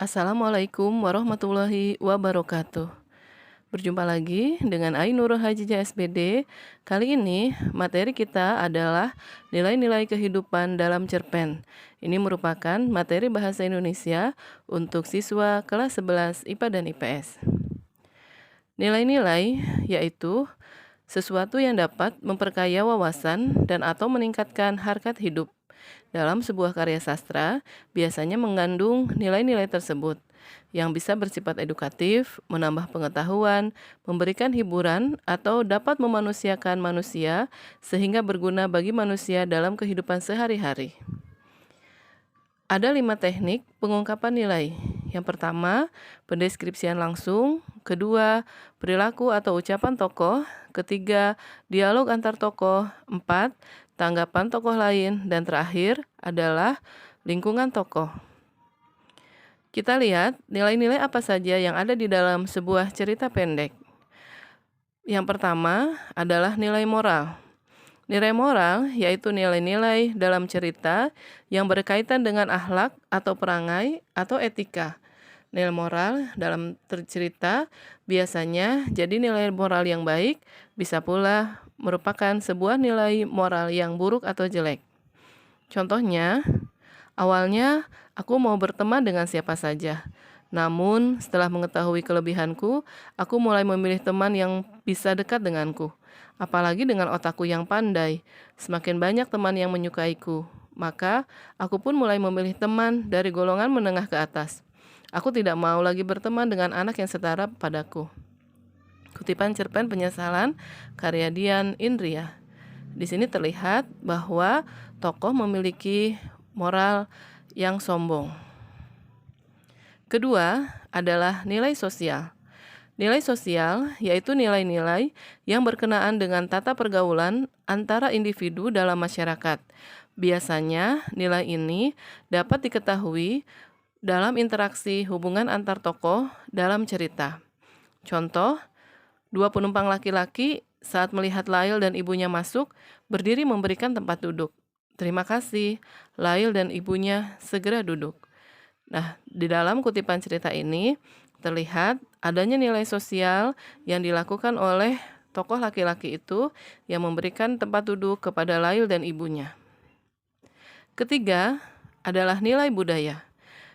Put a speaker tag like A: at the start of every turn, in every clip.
A: Assalamualaikum warahmatullahi wabarakatuh. Berjumpa lagi dengan Ainurul Hajijah SPD. Kali ini materi kita adalah nilai-nilai kehidupan dalam cerpen. Ini merupakan materi bahasa Indonesia untuk siswa kelas 11 IPA dan IPS. Nilai-nilai yaitu sesuatu yang dapat memperkaya wawasan dan atau meningkatkan harkat hidup. Dalam sebuah karya sastra, biasanya mengandung nilai-nilai tersebut yang bisa bersifat edukatif, menambah pengetahuan, memberikan hiburan, atau dapat memanusiakan manusia sehingga berguna bagi manusia dalam kehidupan sehari-hari. Ada 5 teknik pengungkapan nilai. Yang pertama, pendeskripsian langsung. Kedua, perilaku atau ucapan tokoh. Ketiga, dialog antar tokoh. Empat, tanggapan tokoh lain. Dan terakhir adalah lingkungan tokoh. Kita lihat nilai-nilai apa saja yang ada di dalam sebuah cerita pendek. Yang pertama adalah nilai moral. Nilai moral yaitu nilai-nilai dalam cerita yang berkaitan dengan akhlak atau perangai atau etika. Nilai moral dalam cerita biasanya jadi nilai moral yang baik, bisa pula merupakan sebuah nilai moral yang buruk atau jelek. Contohnya, awalnya aku mau berteman dengan siapa saja. Namun, setelah mengetahui kelebihanku, aku mulai memilih teman yang bisa dekat denganku. Apalagi dengan otakku yang pandai, semakin banyak teman yang menyukaiku. Maka, aku pun mulai memilih teman dari golongan menengah ke atas. Aku tidak mau lagi berteman dengan anak yang setara padaku. Kutipan cerpen Penyesalan karya Dian Indria. Di sini terlihat bahwa tokoh memiliki moral yang sombong. Kedua adalah nilai sosial. Nilai sosial yaitu nilai-nilai yang berkenaan dengan tata pergaulan antara individu dalam masyarakat. Biasanya nilai ini dapat diketahui dalam interaksi hubungan antar tokoh dalam cerita. Contoh, dua penumpang laki-laki saat melihat Lail dan ibunya masuk, berdiri memberikan tempat duduk. Terima kasih, Lail dan ibunya segera duduk. Nah, di dalam kutipan cerita ini terlihat adanya nilai sosial yang dilakukan oleh tokoh laki-laki itu yang memberikan tempat duduk kepada Lail dan ibunya. Ketiga adalah nilai budaya.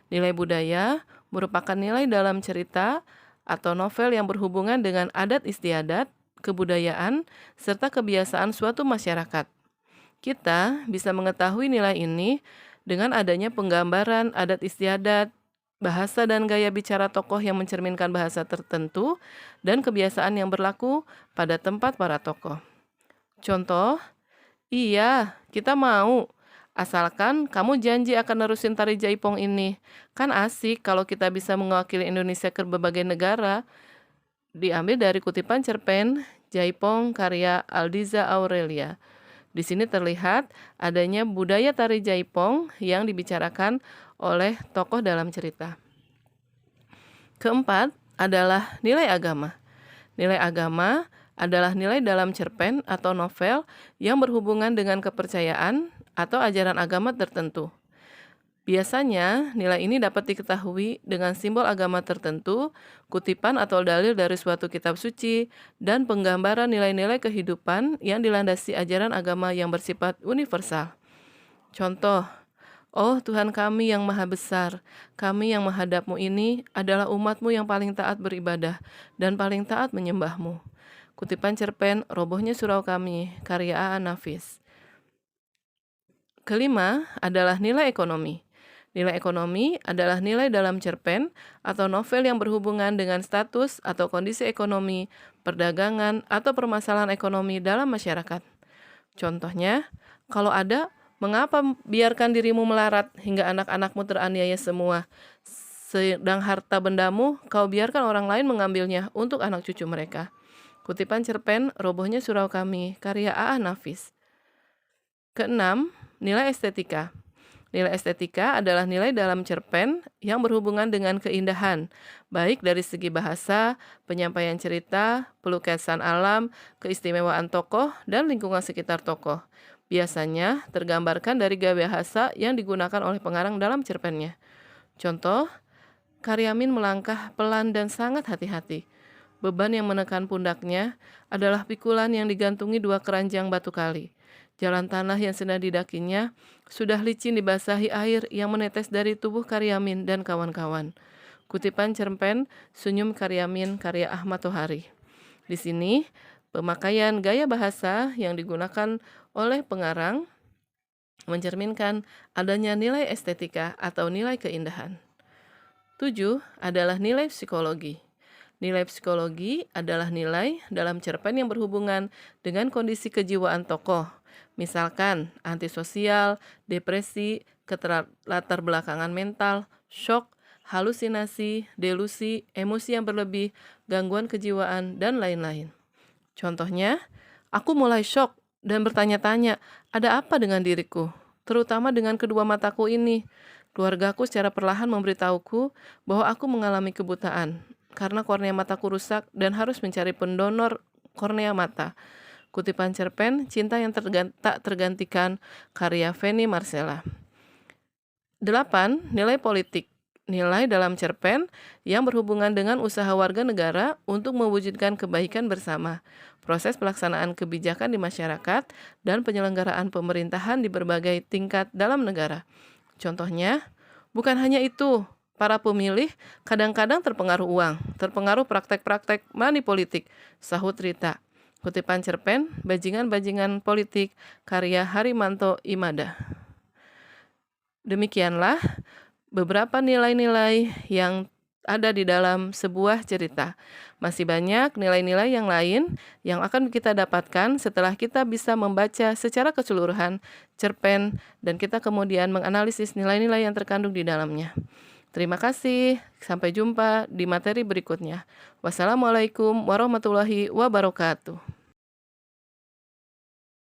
A: Nilai budaya merupakan nilai dalam cerita atau novel yang berhubungan dengan adat istiadat, kebudayaan, serta kebiasaan suatu masyarakat. Kita bisa mengetahui nilai ini dengan adanya penggambaran adat istiadat, bahasa dan gaya bicara tokoh yang mencerminkan bahasa tertentu, dan kebiasaan yang berlaku pada tempat para tokoh. Contoh, iya, kita mau. Asalkan kamu janji akan nerusin tari jaipong ini. Kan asik kalau kita bisa mewakili Indonesia ke berbagai negara. Diambil dari kutipan cerpen Jaipong karya Aldiza Aurelia. Di sini terlihat adanya budaya tari jaipong yang dibicarakan oleh tokoh dalam cerita. Keempat adalah nilai agama. Nilai agama adalah nilai dalam cerpen atau novel yang berhubungan dengan kepercayaan atau ajaran agama tertentu. Biasanya, nilai ini dapat diketahui dengan simbol agama tertentu, kutipan atau dalil dari suatu kitab suci, dan penggambaran nilai-nilai kehidupan yang dilandasi ajaran agama yang bersifat universal. Contoh, oh Tuhan kami yang maha besar, kami yang menghadapmu ini adalah umatmu yang paling taat beribadah dan paling taat menyembahmu. Kutipan cerpen Robohnya Surau Kami, karya A.A. Nafis. Kelima adalah nilai ekonomi. Nilai ekonomi adalah nilai dalam cerpen atau novel yang berhubungan dengan status atau kondisi ekonomi, perdagangan, atau permasalahan ekonomi dalam masyarakat. Contohnya, kalau ada, mengapa biarkan dirimu melarat hingga anak-anakmu teraniaya semua, sedang harta bendamu kau biarkan orang lain mengambilnya untuk anak cucu mereka. Kutipan cerpen Robohnya Surau Kami, karya A.A. Nafis. Keenam, nilai estetika. Nilai estetika adalah nilai dalam cerpen yang berhubungan dengan keindahan, baik dari segi bahasa, penyampaian cerita, pelukisan alam, keistimewaan tokoh, dan lingkungan sekitar tokoh. Biasanya tergambarkan dari gaya bahasa yang digunakan oleh pengarang dalam cerpennya. Contoh, Karyamin melangkah pelan dan sangat hati-hati. Beban yang menekan pundaknya adalah pikulan yang digantungi dua keranjang batu kali. Jalan tanah yang sedang didakinya sudah licin dibasahi air yang menetes dari tubuh Karyamin dan kawan-kawan. Kutipan cerpen Senyum Karyamin karya Ahmad Tohari. Di sini, pemakaian gaya bahasa yang digunakan oleh pengarang mencerminkan adanya nilai estetika atau nilai keindahan. 7 adalah nilai psikologi. Nilai psikologi adalah nilai dalam cerpen yang berhubungan dengan kondisi kejiwaan tokoh. Misalkan antisosial, depresi, latar belakangan mental, shock, halusinasi, delusi, emosi yang berlebih, gangguan kejiwaan, dan lain-lain. Contohnya, aku mulai shock dan bertanya-tanya, ada apa dengan diriku? Terutama dengan kedua mataku ini. Keluargaku secara perlahan memberitahuku bahwa aku mengalami kebutaan karena kornea mataku rusak dan harus mencari pendonor kornea mata. Kutipan cerpen Cinta yang Tak Tergantikan karya Feni Marcella. 8. Nilai politik. Nilai dalam cerpen yang berhubungan dengan usaha warga negara untuk mewujudkan kebaikan bersama, proses pelaksanaan kebijakan di masyarakat, dan penyelenggaraan pemerintahan di berbagai tingkat dalam negara. Contohnya, bukan hanya itu, para pemilih kadang-kadang terpengaruh uang, terpengaruh praktek-praktek money politik, sahut Rita. Kutipan cerpen Bajingan-Bajingan Politik karya Harimanto Imada. Demikianlah beberapa nilai-nilai yang ada di dalam sebuah cerita. Masih banyak nilai-nilai yang lain yang akan kita dapatkan setelah kita bisa membaca secara keseluruhan cerpen dan kita kemudian menganalisis nilai-nilai yang terkandung di dalamnya. Terima kasih, sampai jumpa di materi berikutnya. Wassalamualaikum warahmatullahi wabarakatuh.